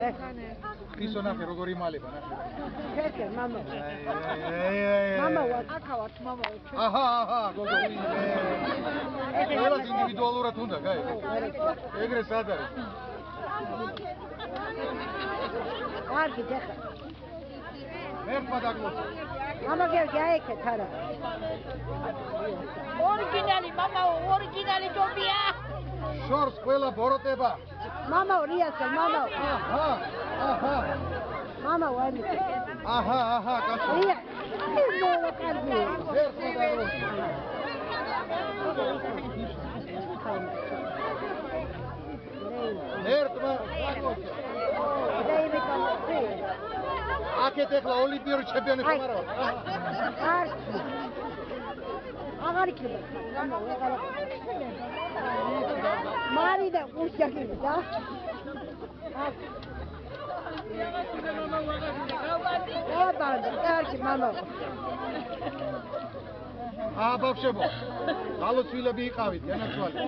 Isso na ferrovia male, na Perché, mamma? Mamma, akavart, mamma. Aha, gogo. Ყველა ინდივიდუალურად უნდა, გაი. ეგრე სად არის? კარგი, დეხა. ერთმა დაგლოცო. მამა გაიქეთ არა. ორიგინალი, მამა, ორიგინალი ჯობია. შორს ყველა ბოროტება. მამა რიასე, მამა. აჰა. მამა ვანი. აჰა, კაცო. რია. მოვლა კარგი. ერთმა დაგლოცო. ერთმა დაგლოცო. აქეთ ახლა ოლიმპიური ჩემპიონი ხომ არა? კარგი. აღარ იქნება. მარიდა უშაქი და კარგი მამა. ბავშვებო, გალოცვილები იყავით, განაცვალე.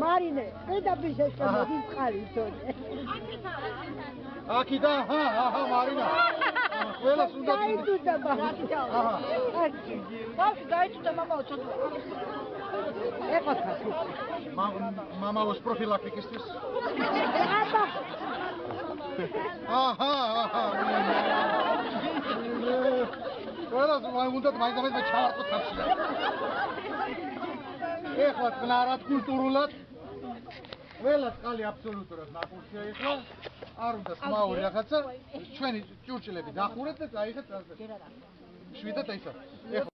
მარინე, დედაბიშეს მოვიყარი თორე. აქიდა, აჰა, მარინა. ყველას უნდა დაიწუდა ბაბა. ბავშვი დაიწუდა მამაო ცოტა. ეყოთა. მამაოს პროფილაქტიკისთვის. აბა. აჰა. ყველას უნდა მაინც ჩავარყო თაფში. ეხლა წნარად კულტურულად ყველა წყალი აბსოლუტურად ნაკურსია ეხლა. არ უნდა სმაური რაღაცა, ჩვენი ჭურჭლები დახურეთ და წაიღეთ ასე. შვიდათ აი ეს.